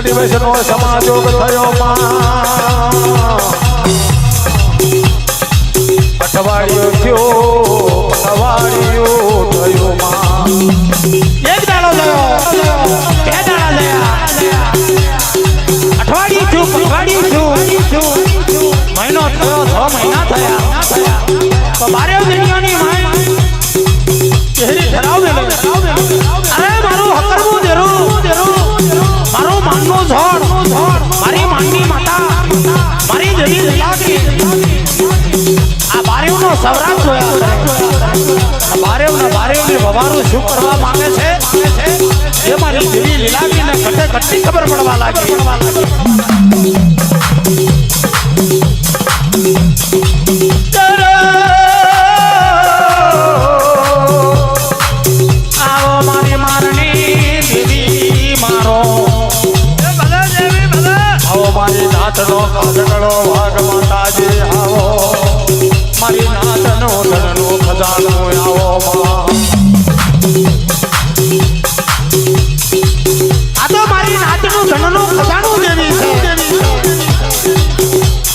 ગાડી બેસનો સમાજોગ થયો અઠવાડિયો થયો એક દાડો થયો બે દાડા થયા અઠવાડિયું છું મહિનો થયો 6 મહિના થયા તો બારે દુનિયાની માય ચહેરી ધરાવ દે અરે મારું હકરવું દેરું મારો માનનો ઝોડ મારી માનની માતા મારી જડી લાગી આ બારેવનો સવરાગ જોયા બારેવને ભવારું શું કરવા માંગે છે એ મારી જડી લીલાગીને ઘટે ઘટની ખબર પડવા લાગી આવો મારી મારની દેવી મારો આવો મારી નાથનો કાગડો ભાગ માતાજી આવો મારી નાથનો ધનનો ખજાનો આવો આ તો મારી નાથનું ધનનું ખજાનું દેવી છે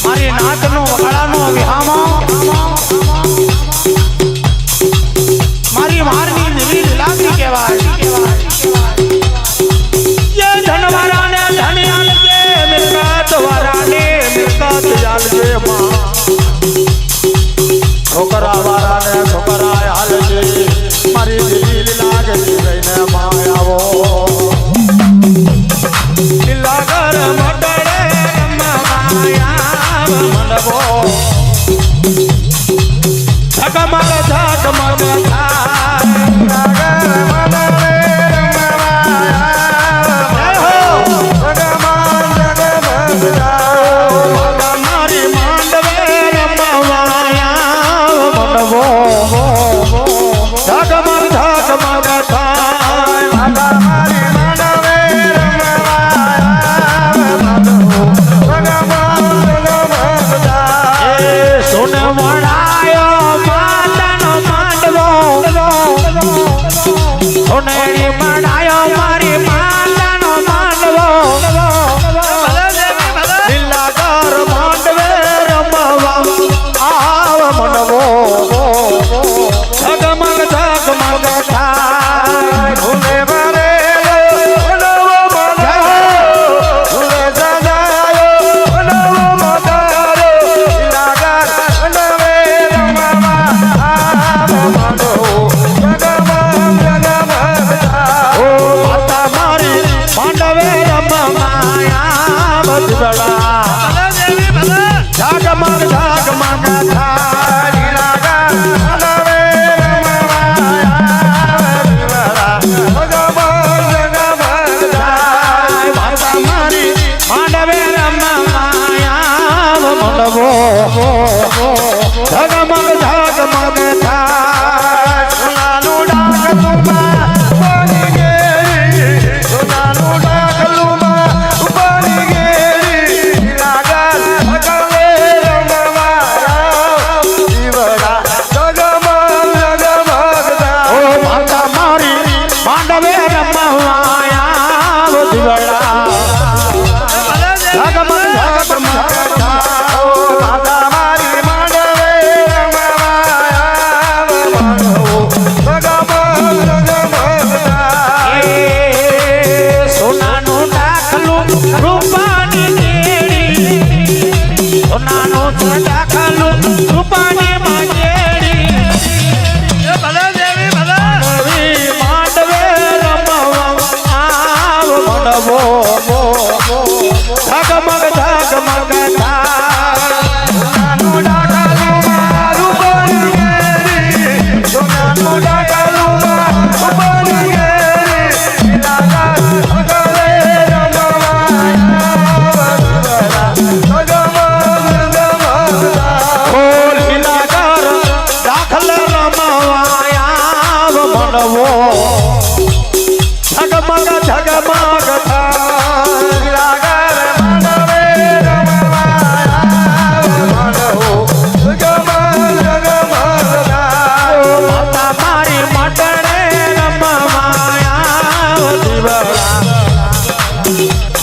મારી નાથનો વગાડાનો વિહામો મારી મારની દેવી લીલાગી કહેવાય ये धनवाराने धन आलजे मिलकत वाराने मिलकत आलजे मां छोकरा वाराने छोकरा आलजे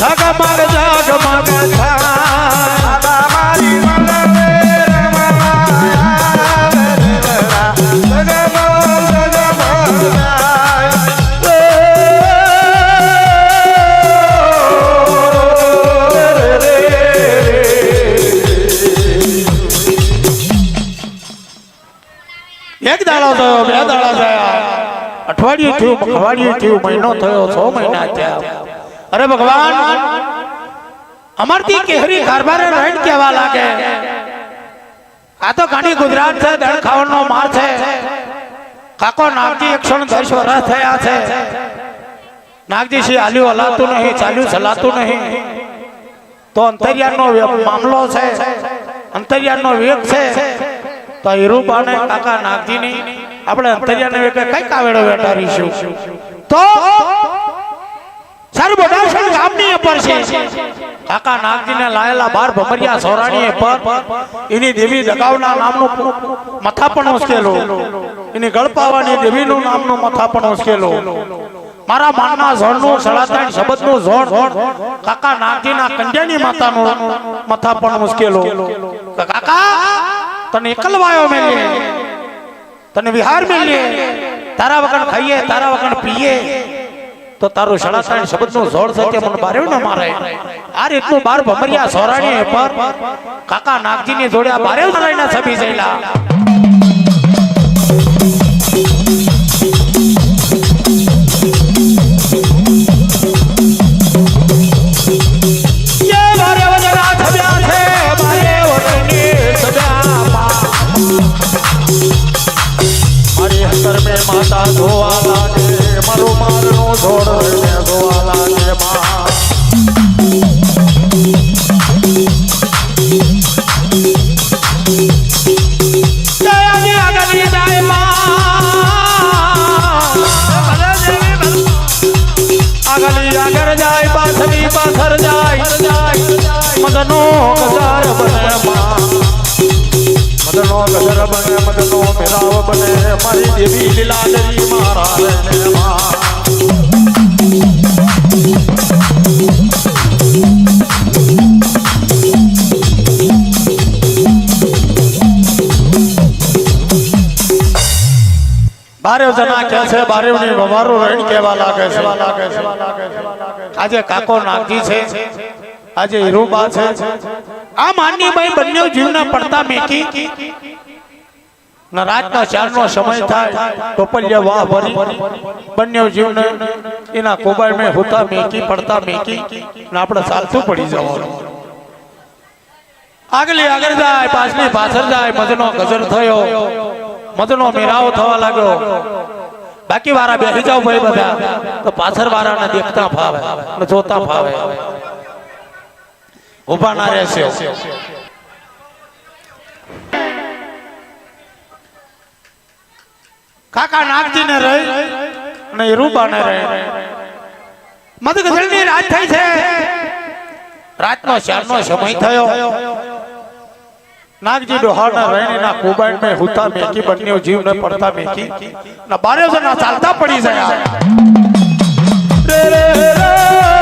જગમગ જગમગ થાય મારી મનવે રમમાયા દેવરા જગમગ એક દાડો થયો બે દાડા થયા અઠવાડિયું થયું અઠવાડિયું થયું મહિનો થયો 6 મહિના થયા અરે ભગવાન અમરતી કેહરી કારબારે રહીને કેવા લાગે આ તો ઘણી ગુજરાત છે દળ ખાવાનો માર છે કાકો નાગજી 110 વર્ષ થયા છે નાગજી સી આલ્યું હલાતું નહીં ચાલ્યું ચલાતું નહીં તો અંતરિયાળનો મામલો છે અંતરિયાળનો વેગ છે તો હીરુબાને કાકા નાગજીની આપણે અંતરિયાને વેગે કઈ કાવેડો વેટારીશું તો સારું બોડાસણ ગામની ઉપર છે કાકા નાગજીને લાયેલા 12 ભમરિયા સોરાણીએ પર એની દેવી દગાવના નામનું મથા પણ ઉશ્કેલો એની ગળપાવાની દેવીનું નામનું મથા પણ ઉશ્કેલો મારા માનના ઝોણનું 37 શબ્દનું ઝોણ કાકા નાગજીના કંડ્યાની માતાનું મથા પણ ઉશ્કેલો કાકા તને એકલવાયો મેલીએ તને વિહાર મેલીએ તારા વગર ખાઈએ તારા વગર પીએ તો તારું 37 શબ્દનું ઝોડ છે મને બારેવ ન મારે આ રીતનું 12 ભમરિયા સોરાણી પર કાકા નાગજીની જોડે આ બારેવ નારાયણના છબી જઈલા માતા ધોવા લાગે મારું મારનો છોડ ધોવા લાગે માં આગલી આગળ જાય પાછળી પાછળ જાય મદનો ગજાર બને માં મદનો ગજર બને મદનો મેરાવ બને મારી દેવી લીલાધરી મારા રે માં બારેવ જણા કે છે બારેવની વવારો રહીને કેવા લાગે છે આજે કાકો નાગજી છે આજે હીરુબા છે આ માનની ભાઈ બંને જીવને પડતા મેકી ના રાતના 4 નો સમય થાય ટોપલિયા વાહ ભરી બંને જીવને એના કોબાળ મે હોતા મેકી પડતા મેકી ને આપણે ચાલતું પડી જવાનું આગલી આગળ જાય પાછલી પાછળ જાય મદનો ગજર થયો મદનો મેરાવ થવા લાગ્યો બાકી વાળા બેસી જાવ ભાઈ બધા તો પાછળ વાળાને દેખતા ફાવે અને જોતા ફાવે ઉભા ના રહેશે કાકા નાગજી ને રહી અને હીરુબા ને રહી મદ ગજરની રાત થઈ છે રાતનો 4 નો સમય થયો નાગજી ડોહાના રહીના કોબાળ મે હોતા મેકી બંને જીવને પડતા મેકી ના બારે જણા ચાલતા પડી જાય રે રે રે